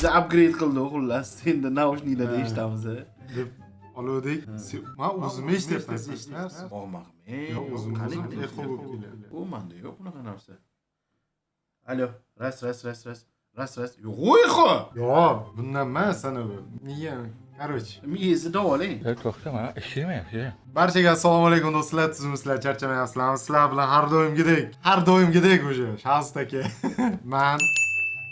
Bizni upgrade qildi xullas. Endi naushniklarda eshitamiz. deb oluvdik. Men o'zim eshityapman, eshitmayapsiz? Og'maqmi? Yo'q, o'zim eqo bo'lib keladi. U menda yo'q bunaqa narsa. Alo, ras. Yo'q. Yo'q, bundan emas, sana bu. Miya, короче. Miyasi davolang. To'xta, mana ishlamayapti. Barchaga assalomu alaykum do'stlar, sizlar charchamayapsizlarmi? Sizlar bilan har doimgidek o'sha Shahzod aka. Men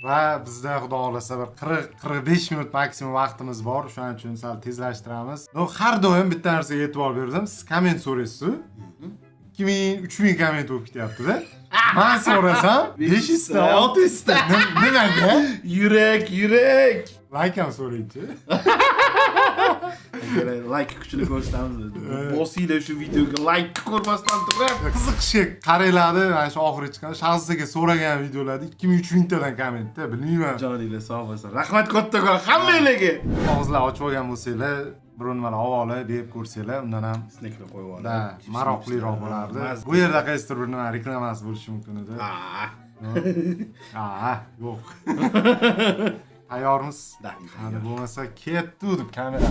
va bizda xudo xolasa bir 40-45 minut maksimum vaqtimiz bor. Shuning uchun sal tezlashtiramiz. No, har doim bitta narsaga e'tibor berdim. Siz komment so'raysiz. 2000-3000 komment bo'lib ketyapti-da. Men so'rasam 500 ta, 600 ta. Nimaga? Yurak. Like ham so'raychi. Like kuchini ko'rsatamiz. Bosinglar shu videoga like ko'rmasdan turib. Qiziqishga qaranglarni, mana shu oxiri chiqqan Shahzod aka so'ragan videolarda 2000-3000 tadan kommentda, bilmayman. Joninglar sog' bo'lsin. Rahmat kattakon hammanglarga. Og'izlar ochib olgan bo'lsanglar, bir nimalar havola berib ko'rsanglar, undan ham snacklar qo'yib olib. da maroqliroq bo'lardi. Bu yerda qaysidir bir nima reklamasi bo'lishi mumkin edi. Yo'q. Tayyormiz? Qani bo'lmasa ketdi deb kamera.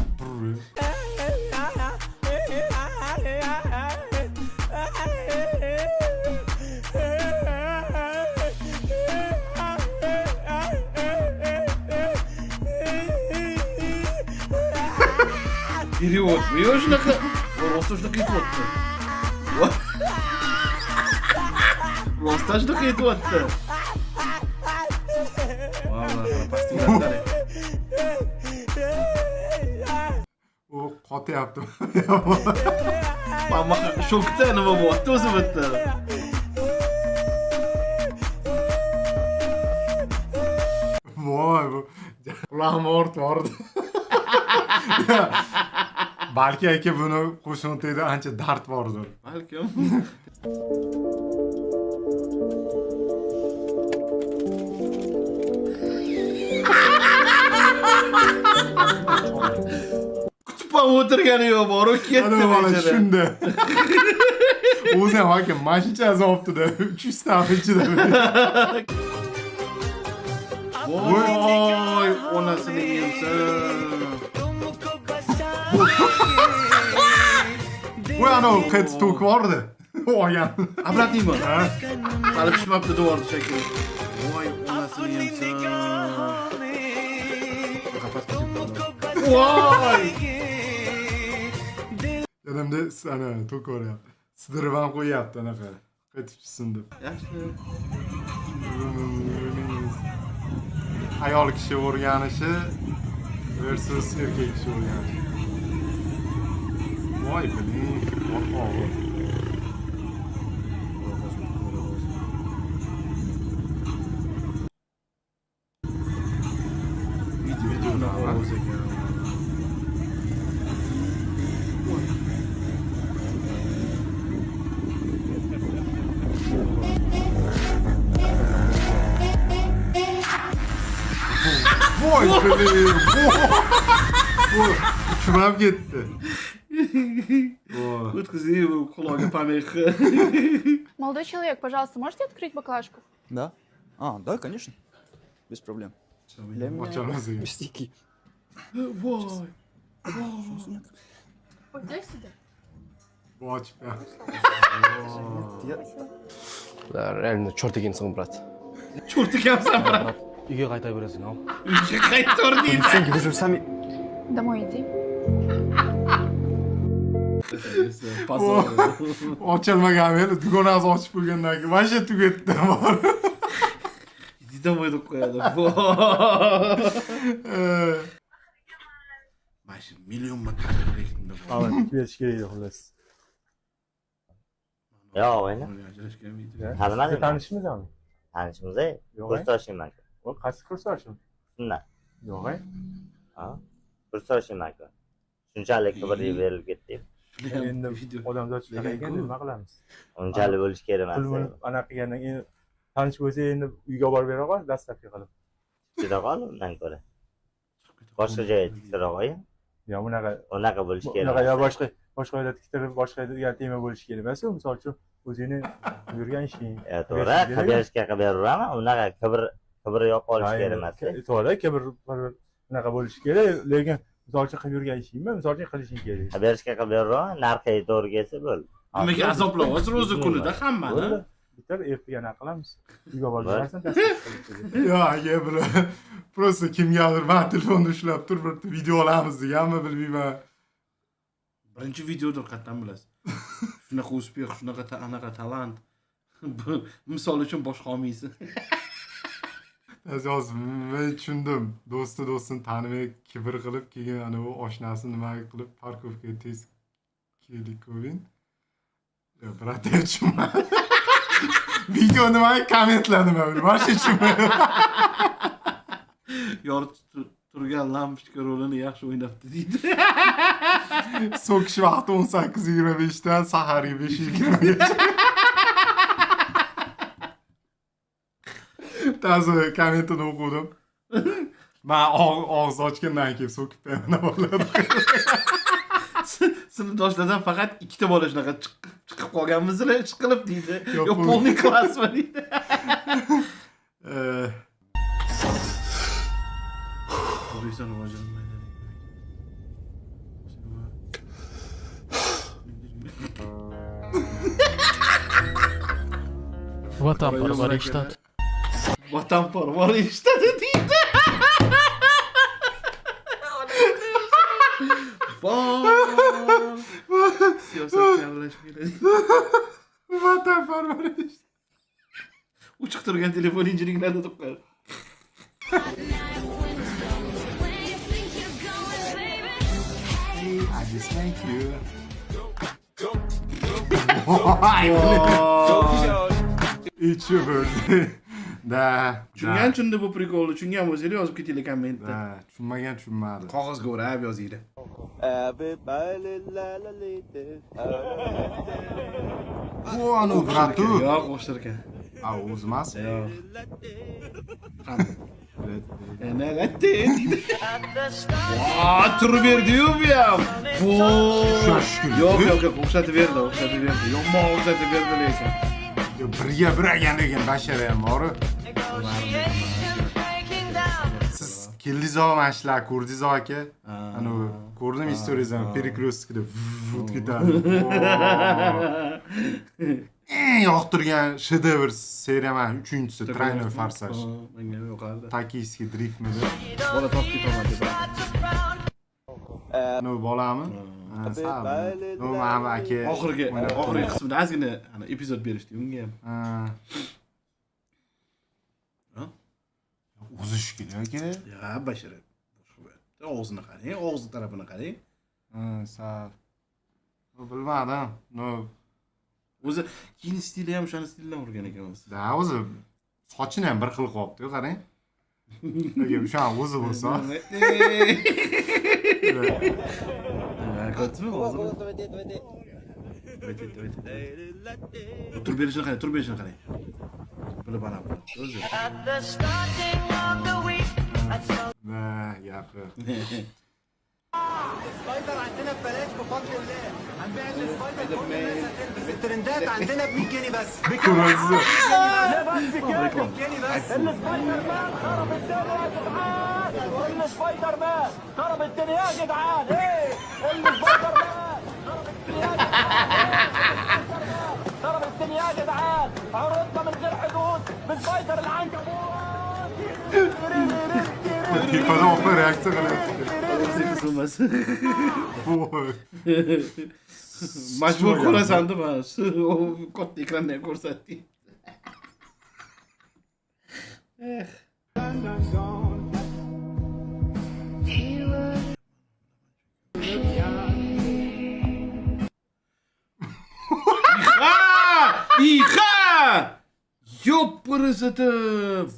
Idiot. Yo shunaqa. Rostdan shunaqa ketyapti. Rostdan shunaqa ketyapti. U qotyapti. Mama shokda nima bo'lyapti o'zi bitta. Voy bu qulog'im og'ritvordi. Balki aka buni qo'shimtada ancha dard bordir. Balkim. Kutib o'tirgani yo'q, bor ketdi mana shunda. O'zi ham aka mashinchasi olibdi-da, 300 ta ichida. Voy, onasini yemsin. Voy, ana qaytib to'k bordi. Olgan. Обратныйmi? Hali pishmabdi devordi shekilli. Voy, onasini yemsin. Voy! Yonimda sana to'k bo'lyapti. Sidirib ham qo'yapti anaqa. Qaytib chiqsin deb. Yaxshi. Ayol kishi o'rganishi versus erkak kishi o'rganishi. Voy, biling, og'ir. Voy, biling. Uçmam gitti. O'tkazib, quloqqa помех. Молодой человек, пожалуйста, можете открыть баклажку? Да? Да, конечно. Без проблем. Для меня Açamaz пустяки. Voy. Вот здесь сюда. Bu açıp ya. Elimde cho'rt ekansan, brat. Cho'rt ekansan, brat. Uyga qaytib berasan, ha? Uyga qaytar deydi. Деньги вы же сами... Домой иди. Ochilmagan meni dugonasi ochib qo'ygandan keyin mana shu tugatdi. Домой deb qo'yadi. Mana shu million marta reklamda bor. Evet, berish kerak xullas. Yo'q, o'yna. Tanimadi. Tanishmizmi? Tanishmiz, Yo'q. kursdoshim aka. O qaysi kursdoshim? Shundan. Yo'q. Ha? Kursdoshim aka. Shunchalik kibrli berilib ketdi. Endi odamzodchilik ekan nima qilamiz? Unchalik bo'lish kerak emas. Pulni anaqa qilgandan keyin tanish bo'lsa endi uyga olib bera qol, dastavka qilib. Juda qol undan ko'ra. Boshqa joyga tiktira qo'y. Yo, Unaqa bo'lish kerak. Unaqa yo boshqa joyda tiktirib, boshqa joyga tema bo'lish kerak emas. Misol uchun o'zingni yurgan ishing. To'g'ri, qilib berishga qilib beraman. Unaqa kibr yo'q olish kerak emas. To'g'ri, kibr bunaqa bo'lishi kerak, lekin misol uchun qilib yurgan ishingmi, misol uchun qilishing kerak. Berishga qilib beraver, narxi to'g'ri kelsa bo'ldi. Nimaga azoblayapsiz o'zi kunida hammani? Bitta ertaga nima qilamiz? Uyga borib berasan, tasdiq Yo, aka bular просто kimgadir men telefonni ushlab turib bir video olamiz deganmi bilmayman. Birinchi videodir qatdan bilasiz. Shunaqa uspeh, shunaqa anaqa talant. Misol uchun boshqa olmaysiz. Aziz, men tushundim. Do'stini tanimay kibr qilib keyin ana u oshnasi nima qilib parkovga tez keldik ko'ring. Yo, brat tushunmadim. Video nima kommentladim men. Boshqa tushunmadim. Yoritib turgan lampochka rolini yaxshi o'ynabdi deydi. So'kish vaqti 18:25 dan saharga 5:20gacha. Ta'zi kommentini o'qidim. Men og'iz ochgandan keyin so'kib beraman bo'ladi. Sinfdoshlardan faqat ikkita bola shunaqa chiqib qolganmizlar, chiqilib deydi. Yo'q, Yo, polni klassmi deydi. O'zbekiston rivojlanmaydi. Vatanparvar штат. Vatanparvar ishtadi deydi. Siyosat aralashmaydi. Vatanparvar. Uchiq turgan telefon injiniklarda turib qoladi. Thank you. It's your birthday. Da. Tushungan chundi bu prikolni, tushungan bo'lsangiz yozib ketinglar kommentda. Da, tushunmagan tushunmadi. Qog'ozga o'rab yozinglar. Bu anu bratu. Yo'q, o'xshar ekan. A, o'zi emas. Yo'q. Ana latte. Voy, turib berdi-yu bu ham. Yo'q, o'xshatib berdi. Yomon o'xshatib berdi lekin. Birga ekan lekin bashara ham bor. Siz keldingiz-ku mana shular ko'rdingiz aka? Ana ko'rdim istoriyazdan перекресткada vut ketadi. Eng yoqtirgan shedevr seriya mana 3-inchisi Traynoy Farsaj. Menga yoqadi. Tokiyskiy driftmidi. Bola topib ketaman deb. No bolami? Sağ no mana aka. Oxirgi qismida ozgina ana epizod berishdi unga ham. Uzish kerak aka. Ya, bashara. Og'zini qarang, og'zi tarafini qarang. Sağ. Bilmadim. No O'zi keyin stili ham o'sha stildan urgan ekan o'zi. Da, o'zi sochini ham bir xil qilibdi, qarang. Agar o'sha o'zi bo'lsa. Ko'tmi o'zi? Turib berishini qarang. Bilib ana bu. O'zi. Va, gapi. السبايدر عندنا ببلاش بفضل الله. هنبيع السبايدر كل الناس هتلبس الترندات عندنا ب 100 جنيه بس. Kur'an. ليه بس كده؟ 100 جنيه بس. السبايدر مان خرب الدنيا يا جدعان. السبايدر مان خرب الدنيا يا جدعان. ايه؟ السبايدر مان خرب الدنيا يا جدعان. عروضنا من غير حدود بسبايدر العنكبوت. Tipada opa reaksiya qilyapti. O'zi qismas. Majbur ko'rasan deb, o katta ekrandan ko'rsatdi. İha! Yok burası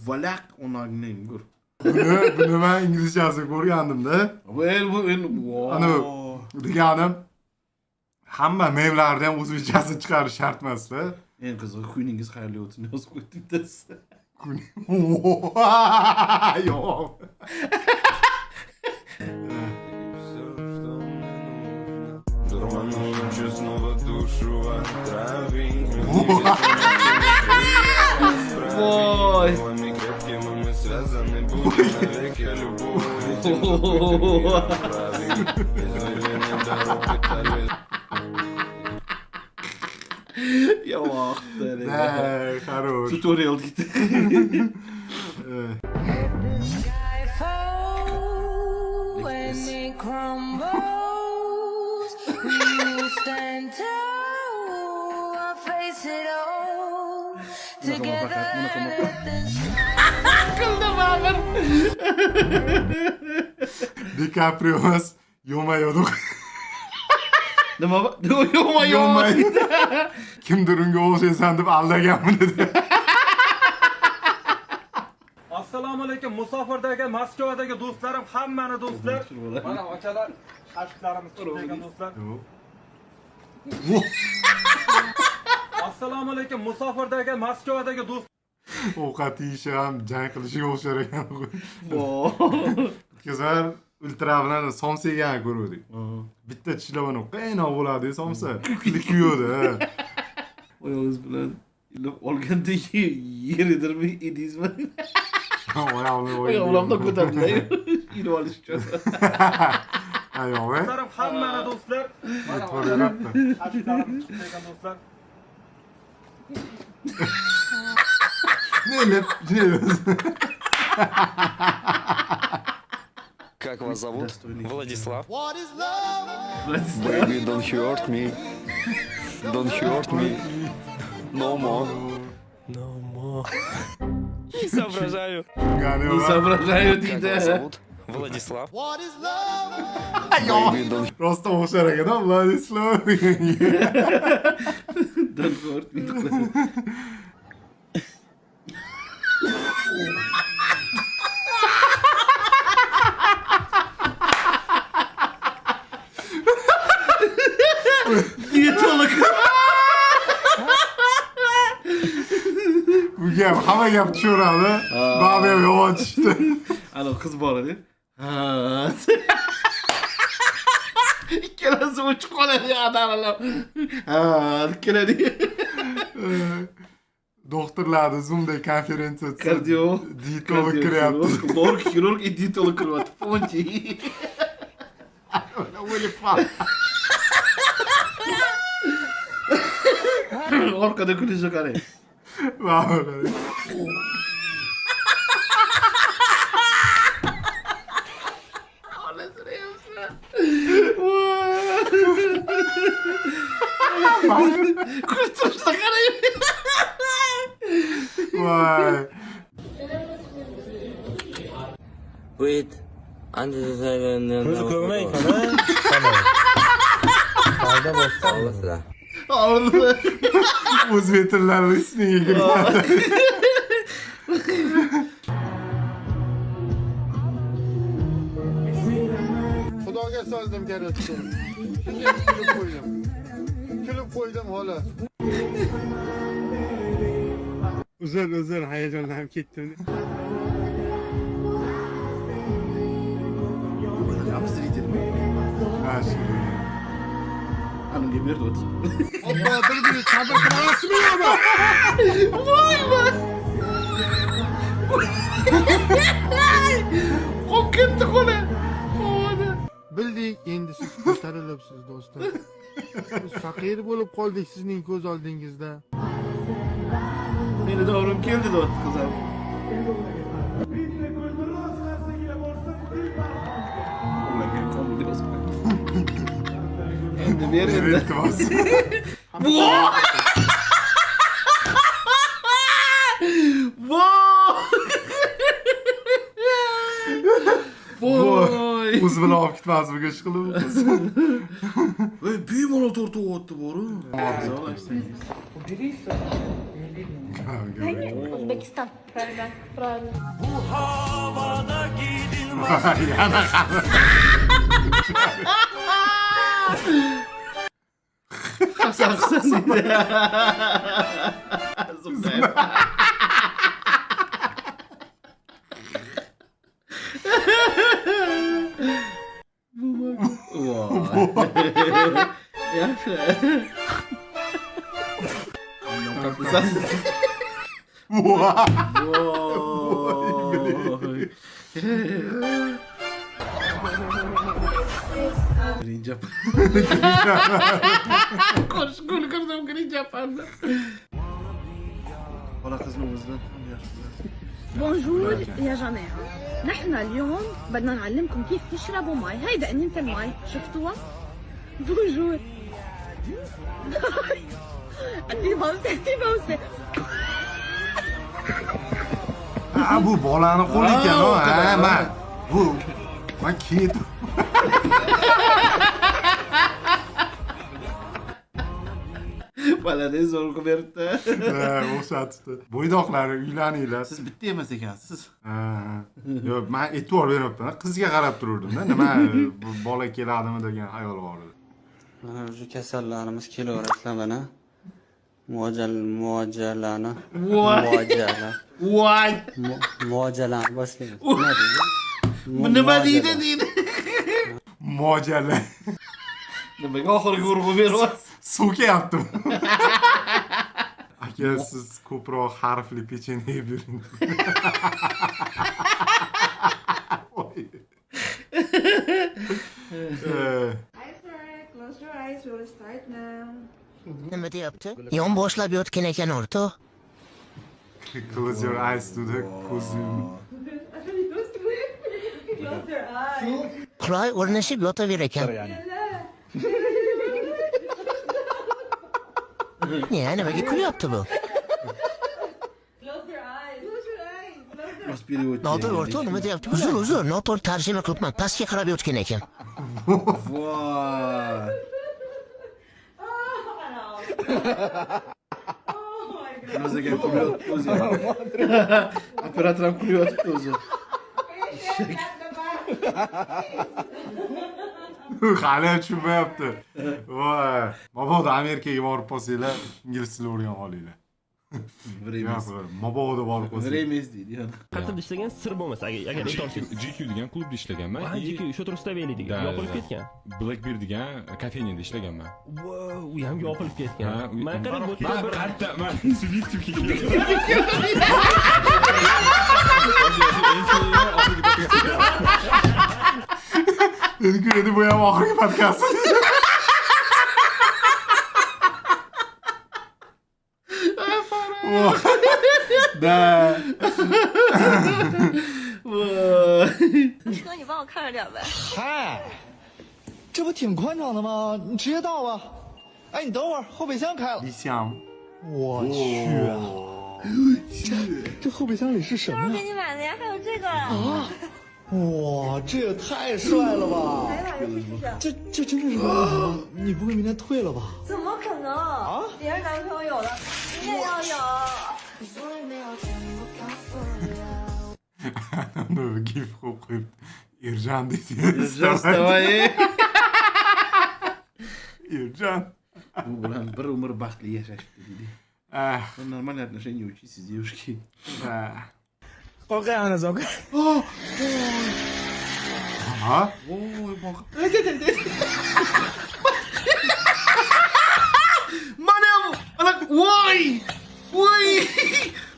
valak onagning gur. Buni men inglizchasini ko'rgandim-da. Ana deganim hamma memlarni ham o'zbekchasini chiqarish shart emas-da. Eng qizig'i kuningiz xayrli o'tsin yozib qo'yibdi. Yo'q. Voy. Я вахта. Да, хорош. Tutorial gitti. When it crumbles, you stand tall. I face it all together. Let this DiCaprio emas, yo'ma-yo'q. Nima? Yo'ma Yo'maydi. Kimdir unga o'xshaysan deb aldaganmi dedi. Assalomu alaykum musofirdagi Moskvadagi do'stlarim, hammani do'stlar. Mana akalar, qashqlarimiz turgan do'stlar. Assalomu alaykum musofirdagi Moskvadagi do'st. Ovqat yeyishi ham jang qilishiga o'xshar ekan. Voy. Kezar ultra bilan somsa yegan ko'rdik. Bitta tishlavani qaynoq bo'ladi somsa. Kuyadi. Oyog'ingiz bilan ilib olganda yeridirmi edingizmi? Oyog'imda ko'tariladi. Ilib olish uchun. Ayog'i. Do'stlarim, hammani do'stlar. Mana qashqlarimiz turgan do'stlar. Ne? Как вас зовут? Владислав. Владислав. Baby, don't hurt me. Don't hurt me. No more. No more. Не соображаю. Не соображаю, Как deydi. вас зовут? Владислав. Baby, don't rosta o'xshar ekan, Vladislav. Don't hurt me. Diyetolog. Bu gap hamma gap tushiradi. Baba yomon tushdi. Ana qiz bor edi. Ha. Ikkalasi uchiq qoladi adalab. Ha, keladi. Doktorlarni Zoom'da konferensiyasi. Kardio. Diyetolog kiryapti. Bor kirurg, diyetolog kiryapti. Fonchi. O'lib qol. Orqada kulishi qarang. Baba. Kurtuluşta qarang. Voy. Wait. Ko'zi ko'rmay qana. Qayda bo'lsa, Olasizlar. Ağırlı. O'z metrlar ismiga kirgan. Xudoga soldim karatdim. Kulib qo'ydim hola. Uzr, hayajonlanib ketdim. Abstrittir mi? Ha, şimdi. Hanım geberdi otur. Abba bir sabır qilmasmi yo'qmi? Voy be. Qolib ketdi qo'li. Bildik, endi siz ko'tarilibsiz do'stlar. Biz faqir bo'lib qoldik sizning ko'z oldingizda. Meni davrim keldi deyapti qizim. Ularga komil bo'lsa. Endi berildi. İltimas. Voy. O'z bilan olib ketmasmiga ish qilib. Ey, bemalol tortyapti boru. O'zbekiston. Правильно. Yana Hasan dedi. Zıplayıp. Yaşa. Vay. Green Japan. Qo'shqul kirdim Green Japan'da. Bola qizimizdan ham yaxshilar. بونجور يا جماعة، نحن اليوم بدنا نعلمكم كيف تشربوا مي. هيدا أنينة المي شفتوها؟ بونجور. أنتي بوسة. Bu bolani qo'li ekan, ha, men ketdim. Balani zo'r qilib beribdi. O'xshatdi. Bo'ydoqlari uylaninglar. Siz bitta emas ekansiz. Ha. Yo'q, men e'tibor beribman. Qizga qarab turdim-da. Nima bu bola keladimi degan xayol bor edi. Mana shu kasallarimiz kelaveradilar mana. Muojalani. Voy. Muojalani boshlaymiz. Nima deydi? Mojala. Nimaga oxirgi urg'u beryapsiz? So'kayaptim. Aka, siz ko'proq harfli pechenye bering. Nima deyapti? Yon boshlab yotgan ekan o'rta. Close your eyes to the ko'zingni. Qulay o'rnashib yotaver ekan. Ne, nimaga kulyapti bu? Nodir o'rta nima deyapti? Uzr, noto'g'ri tarjima qilibman. Pastga qarab yotgan ekan. Voy. O'ziga kulyapti o'zi. Operator ham kulyapti o'zi. Hali tushunmayapti. Voy. Mabodo Amerikaga borib qolsanglar, ingliz tilini o'rganib olinglar. Vremes. Mabodo borib qolsanglar. Vremes deydi yana. Qayerda ishlagan sir bo'lmasa, agar aytolsangiz. GQ degan klubda ishlaganman. GQ shu Trustaveli degan yopilib ketgan. Blackbeard degan kafeniyada ishlaganman. U ham yopilib ketgan. Men qarab bu bir qayerda men subyektivga Dedi ki bu ham oxirgi podkast. Da. 车，你帮我看着点呗。嗨，这不挺宽敞的吗？你直接到吧。哎，你等会儿，后备箱开了。李想，我去啊！这后备箱里是什么呀？给你买的呀，还有这个。啊！哇，这也太帅了吧！来吧，游戏试试。这真的是男朋友吗？你不会明天退了吧？怎么可能？啊！别人男朋友有了，你也要有。 Dur gif koyup İrcan dedi. Irjan Stavay. İrcan. Bu bilan bir umr baxtli yashashibdi deydi. Normal отношения учитесь, девушки. qo'rqayapmiz aka. Ha? Voy, bak. Mana bu. Ana voy. Voy.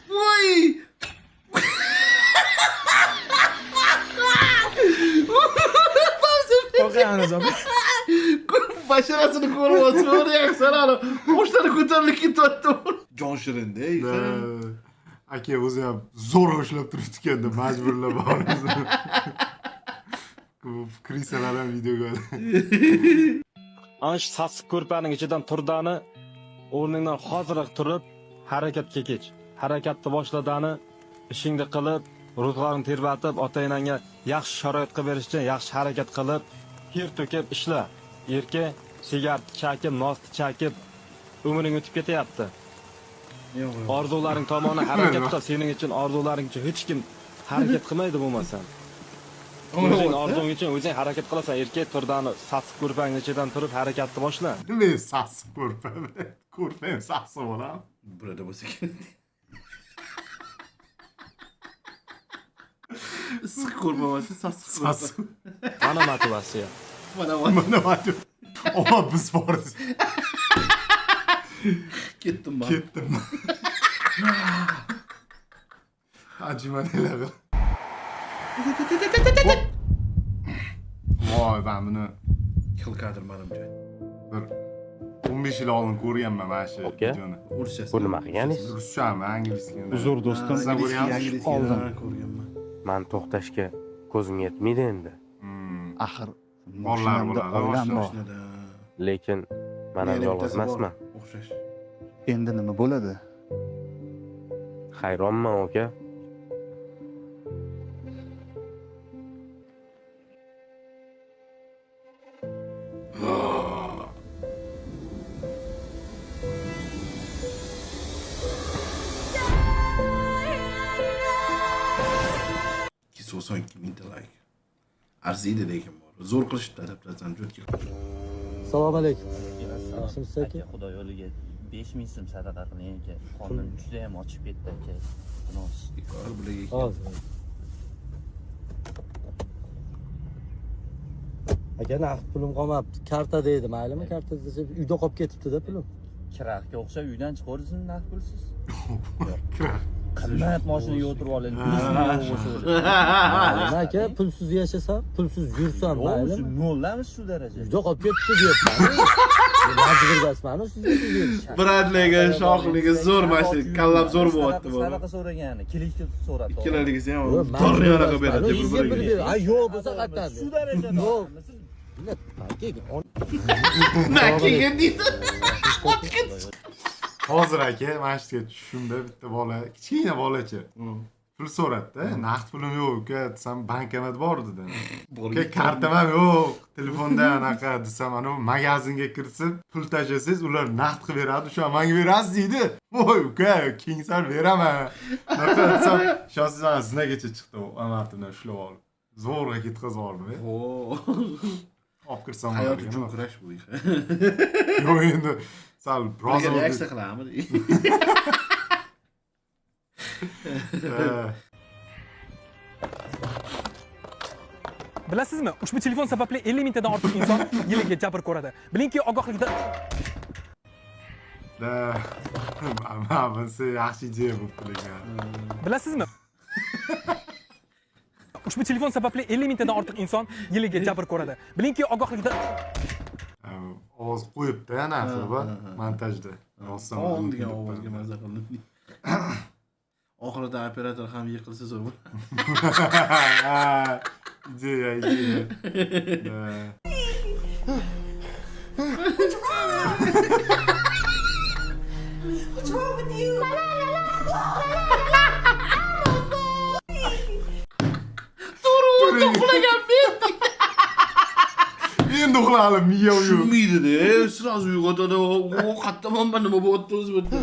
Voy. Qo'rqayapmiz aka. Basharasini ko'ryapsiz, reaksiyalar ana. Boshlar ko'tarilib ketyapti. Jon shirinda. Aka o'zi ham zo'r ushlab turibdi ekanda, majburlab boramiz. Krisalar ham videoga oldi. Ana shu sassiq ko'rpaning ichidan turdani o'rningdan hoziroq turib harakatga kech. Harakatni boshladani ishingni qilib, ro'zg'oringni terbatib, ota-onangga yaxshi sharoit qilib berish uchun yaxshi harakat qilib, ter to'kib ishla. Erkak sigaret chakib, nost chakib umring o'tib ketyapti. Orzularing tomoni harakat qil. Sening uchun orzularing uchun hech kim harakat qilmaydi bo'lmasam. O'zing orzung uchun o'zing harakat qilasan. Erkak turdani sassiq ko'rpaning ichidan turib harakatni boshla. Nima sassiq ko'rpa? Ko'rpa ham sassiq bo'ladimi? Burada bo'lsa kerak. Issiq ko'rpa bo'lsa sassiq ko'rpa. Mana motivatsiya. Mana Ama biz boriz. ketdim ben. Ketdim. Acıma neler. Voy, ben buni Yıkılkadır manimcha. bir 15 yil oldin ko'rganman mana shu videoni. O'rishchasi. Bu nima qilganingiz? Ruschami, angliskami? Uzr do'stim. Siz ko'rganmisiz? Ko'rganman. Men to'xtashga ko'zim yetmaydi endi. Axir Bolalar bo'ladi, oilam bor. Mashinada. Lekin men ham yolg'iz emasman. O'xshash. Endi nima bo'ladi? Hayronman aka. So'son 2000 like. Arziydi lekin bor. Zo'r qilishibdi adaptatsiyani jo'tga. Assalomu alaykum. Yaxshimisiz aka? Xudo yo'liga 5000 so'm sadaqa qiling aka. Qonun juda ham ochib ketdi aka. Hozir. Aka naqd pulim qolmabdi. Karta deydi, maylimi? Karta desa uyda qolib ketibdi-da pulim. Kiraqga o'xshab uydan chiqaversin naqd pulsiz. Qimmat mashinaga o'tirib olaylik. Aka pulsiz yashasam, pulsiz yursam, mayli. Mo'llamiz shu daraja. Uyda qolib ketibdi deyapman. Majburgasman sizga berishga. Bradleyga, shohliga zo'r mashina, kallab zo'r bo'lyapti bu. Sadaqa so'ragani, kelishga so'radi. Ikkalaligingiz ham torni yonaqa beradi bir-biriga. Ay yo'q bo'lsa qayerdan? Shu darajada. Yo'q. Nakiga deydi. Hozir aka, mana shu yerga tushimda bitta bola, kichkina bolacha. Pul so'radi-da, naqd pulim yo'q uka, desam bankomat bor dedi. Uka, kartam ham yo'q, telefonda anaqa desam, ana magazinga kirsib, pul tashlasangiz, ular naqd qilib beradi, o'sha menga berasiz deydi. Voy uka, keyin sal beraman. Naqa desam, shosiz zinagacha chiqdi, amatini ushlab olib. Zo'rg'a ketkazib oldi. Olib kirsam Hayot uchun kurash bu. Yo'q endi sal biroz reaksiya qilamiz. Bilasizmi, ushbu telefon sababli 50 mingtadan ortiq inson yiliga jabr ko'radi. Bilingki, ogohlikda mana bunisi yaxshi ideya bo'libdi lekin. Bilasizmi? Ushbu telefon sababli 50 mingtadan ortiq inson yiliga jabr ko'radi. Bilingki, ogohlikda ovoz qo'yibdi ana bu montajda. O'n degan ovozga mazza qildim. Oxirida operator ham yiqilsa zo'r bo'ladi. Ideya. What's wrong with you? Endi uxladim, miyav yo'q. Tushmaydi-da, sразу uyg'otadi. O, qayerdaman men nima bo'lyapti o'zi bitta.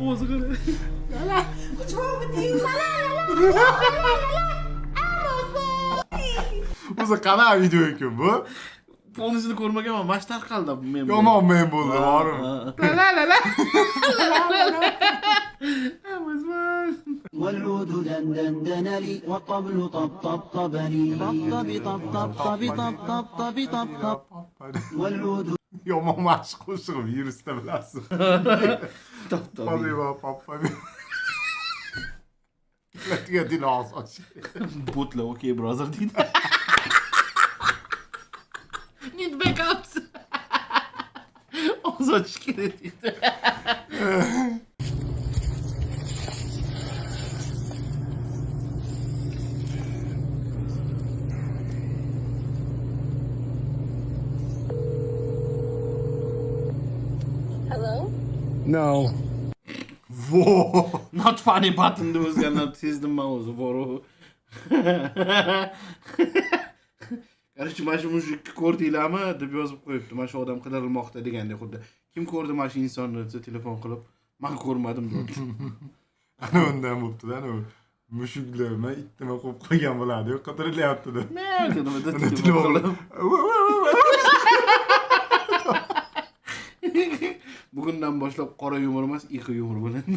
O'zi qara. What's wrong with you? O'zi qanaqa video ekan bu? Polnisini ko'rmaganman, mash tarqaldi men. Yomon men bo'ldi, bormi? والعود دندن لي والطبل طبطبني طبطبي طبطبي طبطبي طبطب والعود Yomon mashq qo'shig'i virusda bilasiz. Pappa. Latiga dinos och. Butla, okay brother deydi. Need backups. Og'iz ochish kerak deydi. No. Whoa. Not funny button o'zgarni sezdim men o'zi boru. Qarshi mana shu mushukni ko'rdinglarmi deb yozib qo'yibdi. Mana shu odam qidirilmoqda degandek xuddi. Kim ko'rdi mana shu insonni deb telefon qilib, men ko'rmadim dedi. Ana undan bo'pti-da, ana mushuklar men ittima qo'yib qo'ygan bo'ladi-yu, qidirilyapti deb. Nima deb telefon qilib. Bugundan boshlab qora yumor emas, iqi yumor bo'ladi.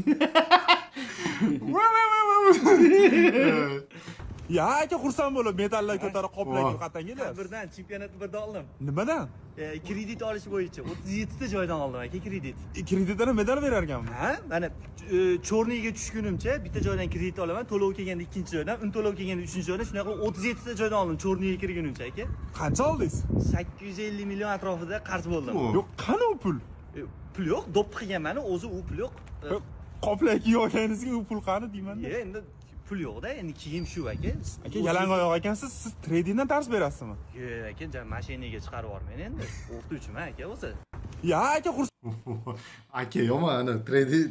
Ya aka xursand bo'lib metallar ko'tarib qoplayga Oh. qatdan kelyapsiz. Birdan chempionatni birdan oldim. Nimadan? Kredit olish bo'yicha 37 ta joydan oldim aka kredit. Kreditdan medal berar ekanmi? Ha, mana cho'rniga tushgunimcha bitta joydan kredit olaman, to'lov kelganda ikkinchi joydan, un to'lov kelganda uchinchi joydan, shunaqa 37 ta joydan oldim cho'rniga kirgunimcha aka. Qancha oldingiz? 850 million atrofida qarz bo'ldim. Yo'q, qani u pul? Pul yo'q, do'ppi qilganman, o'zi u pul yo'q. Qoplayga yo'ganingizga u pul qani deyman-da. Endi pul yo'q-da, endi kiyim shu aka. Aka yalang oyoq ekansiz, siz tradingdan dars berasizmi? Yo'q aka, jan mashinaga chiqarib yubormen endi. O'qituvchiman aka o'zi. Ya aka Aka yomon ana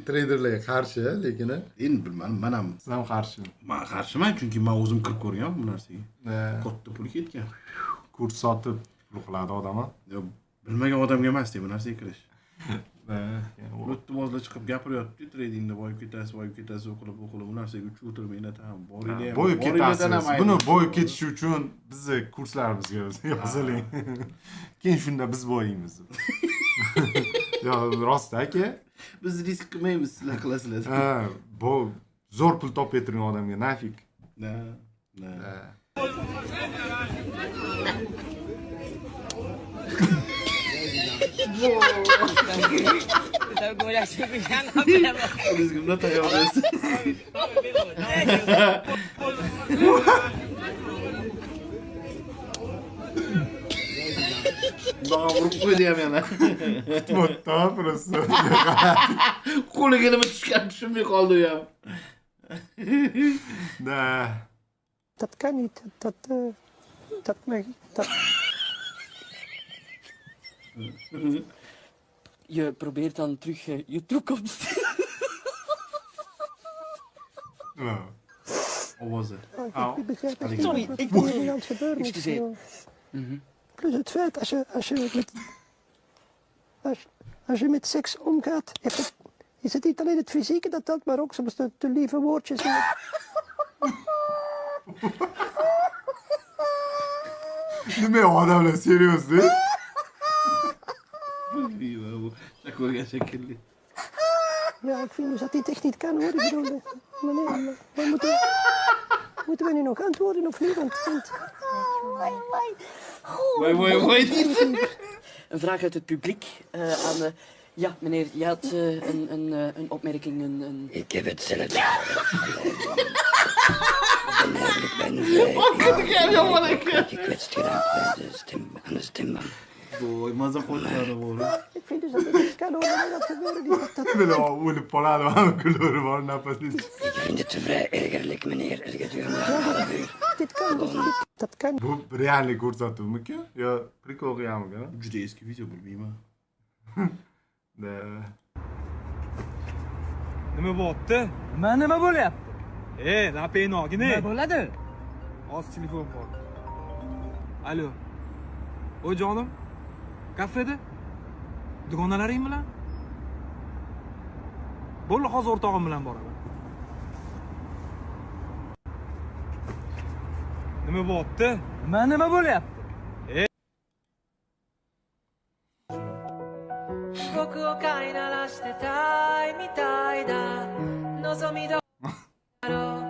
treyderlarga qarshi, lekin Endi bilmadim, men ham siz ham qarshi. men qarshiman, chunki men o'zim kirib ko'rganman bu narsaga. Katta pul ketgan. Kurs sotib pul qiladi odam. Yo'q, bilmagan odamga emas bu narsaga kirish. O'tibozlar chiqib gapiryapti, tradingda boyib ketasiz, o'qilib bu narsaga uch o'tirmaylar ham. Boyib ketasiz. Buni boyib ketish uchun bizni kurslarimizga yoziling. Keyin shunda biz boyiymiz. Yo, rost aka. Biz risk qilmaymiz, sizlar qilasizlar. Ha, bu zo'r pul topib turgan odamga nafik. Na. Biz kimda tayyorlaysiz? Daha vurup koydu yana. Tutmoqda просто. Qo'liga nima tushgan tushunmay qoldi ya. Da. Je probeert dan terug je toekomst. Ovazen. Sorry, ik moet niet aan het gebeuren. Excuseer. Plus het feit, als je met seks omgaat, is het niet alleen het fysieke dat telt, maar ook soms de lieve woordjes. Nima odamlar seriös değil? Shakkurga shekilli. Ja, ik vind dus dat dit echt niet kan hoor. Ik bedoel, meneer, maar moeten we nu nog antwoorden of niet? Een vraag uit het publiek aan... ja, meneer, je had een opmerking, Ik heb het zelf. Ik ben gekwetst geraakt aan de stemband. Maar zo goed Ik vind dus dat het niet kan hoor. Dat gebeurt niet. Böyle o polado var kulları var napasız. Ik vind het vrij ergerlijk, meneer. Er gaat u een half uur. Dit kan dus niet. Dat kan. Bu reallik ko'rsatuv mı yo prikol qilyapmikan? Juda eski video bilmayman. Nima bo'pti? Nima bo'lyapti? Napenoqini. Nima bo'ladi? Hozir telefon bor. Alo. O jonim. Kafeda? Dugonalaring bilan? Bo'ldi, hozir o'rtog'im bilan boraman. Nima bo'pti? Nima bo'lyapti? 僕を飼いならしてたいみたいだ望みどろ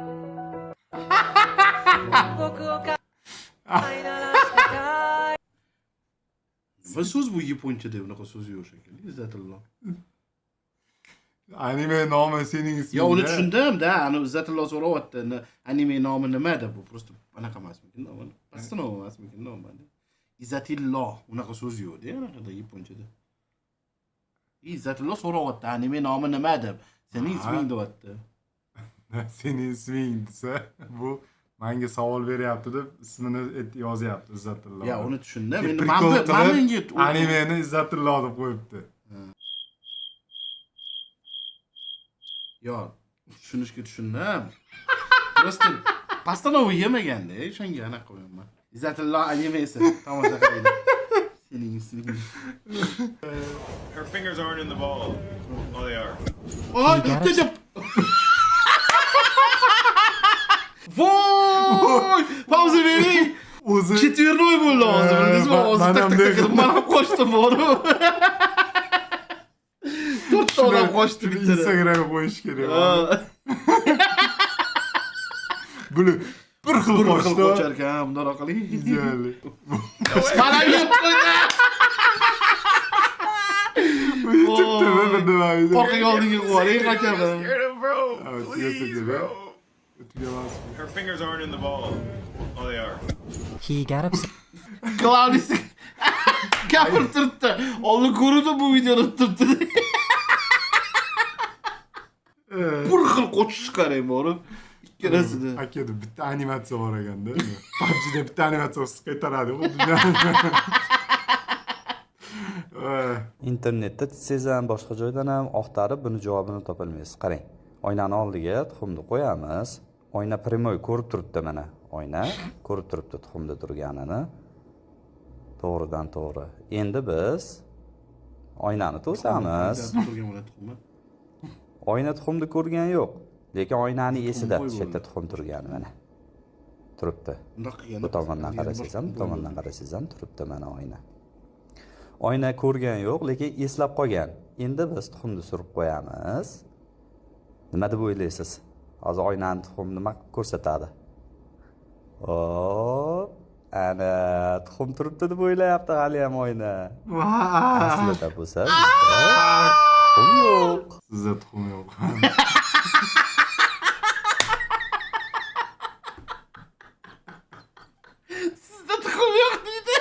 僕を飼いならしてたい Va so'z bu yaponchada bunaqa so'z yo'q shekilli, Izzatullo. Anime nomi sening isming. Ya uni tushundim-da, ani Izzatullo so'rayapti, anime nomi nima deb, bu просто anaqa emasmikin, nomi. Pastanov emasmikin nomi. Izzatillo, unaqa so'z yo'q-da, anaqada yaponchada. Izzatullo so'rayapti, anime nomi nima deb. Sening isming deyapti. Sening isming desa, bu menga savol beryapti deb ismini yozyapti Izzatullo. Ya uni tushundim. Endi menga animeni Izzatullo deb qo'yibdi. Yo, tushunishga tushundim. Просто Pastanov yemaganda, o'shanga anaqa qo'yaman. Izzatullo animesi tomosha qiling. Sening isming. Her fingers aren't in the ball. Oh, they are. Oh, voy! Pauza bering. O'zi Четверной bo'ldi hozir. Bildingizmi? Hozir tak qilib mana qo'shdim bor. 4 ta odam qo'shdi bitta. Instagramga qo'yish kerak. Buni bir xil qo'shdi. qo'shar ekan, bundan orqali. Ideallik. Mana yeb qo'ydi. Chiqdimi bir nima edi? Orqaga oldinga qo'ying, qachon. Her fingers aren't in the ball. Oh, they are. He got upset. Klavnis gapirib turibdi. Oldin ko'ruvdi bu videoni turibdi. Bir xil qo'shiq qarang bor. Ikkalasini. Akada bitta animatsiya bor ekanda. PUBG'da bitta animatsiya qaytaradi. Internetda titsangiz ham boshqa joydan ham oqtarib buni javobini topolmaysiz. Qarang. Oynani oldiga tuxumni qo'yamiz. Oyna primoy ko'rib turibdi mana. Oyna ko'rib turibdi tuxumda turganini. To'g'ridan to'g'ri. Endi biz oynani to'samiz. Oyna tuxumni ko'rgan yo'q. Lekin oynani esida shu yerda tuxum turgani mana. Turibdi. Bu tomondan qarasangiz ham, bu tomondan qarasangiz ham turibdi mana oyna. Oyna ko'rgan yo'q, lekin eslab qolgan. Endi biz tuxumni surib qo'yamiz. Nima deb o'ylaysiz? Hozir oynani tuxum nima ko'rsatadi? Hop, ana tuxum turibdi deb o'ylayapti hali ham oyna. Aslida bo'lsa, tuxum yo'q. Sizda tuxum yo'q. Sizda tuxum yo'q deydi.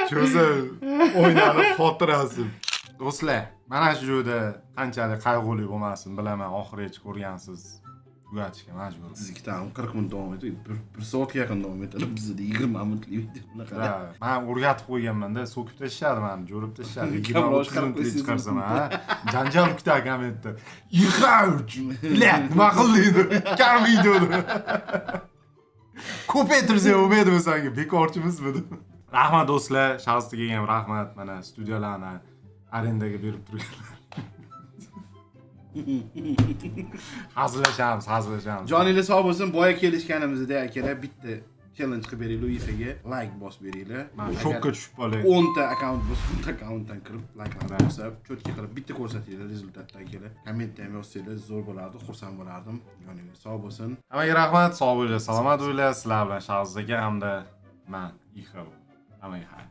Cho'za o'ynani xotirasi. Do'stlar, mana shu joyda qanchalik qayg'uli bo'lmasin bilaman, oxirigacha ko'rgansiz. Tugatishga majbur. Siz ikkita 40 minut davom etdi. 1 soatga yaqin davom etadi. Bizda 20 minutlik video bunaqa. Men o'rgatib qo'yganman-da, so'kib tashladi meni, jo'rib tashladi. 20 minut chiqarsam, ha. Janjal kutar kommentda. Yig'avch. Bilat, nima qilding? Kam videoni. Ko'paytirsa bo'lmaydimi senga? Bekorchimizmi? Rahmat do'stlar, shaxsga ham rahmat. Mana studiyalarni arendaga berib turganlar. Hazırlaşamiz. Joninglar sog' bo'lsin. Boya kelishganimizda akalar bitta challenge qilib beringlar, UEFAga like bosib beringlar. Men shokka tushib qolay. 10 ta akkaunt bo'lsa, 10 ta akkauntdan kirib like'larni bosib, cho'tga qilib bitta ko'rsatinglar rezultatdan akalar. Kommentda ham yozsanglar zo'r bo'lardi, xursand bo'lardim. Joninglar sog' bo'lsin. Hammaga rahmat, sog' bo'linglar, salomat bo'linglar. Sizlar bilan Shahzod aka hamda men Ixo. Hammaga xayr.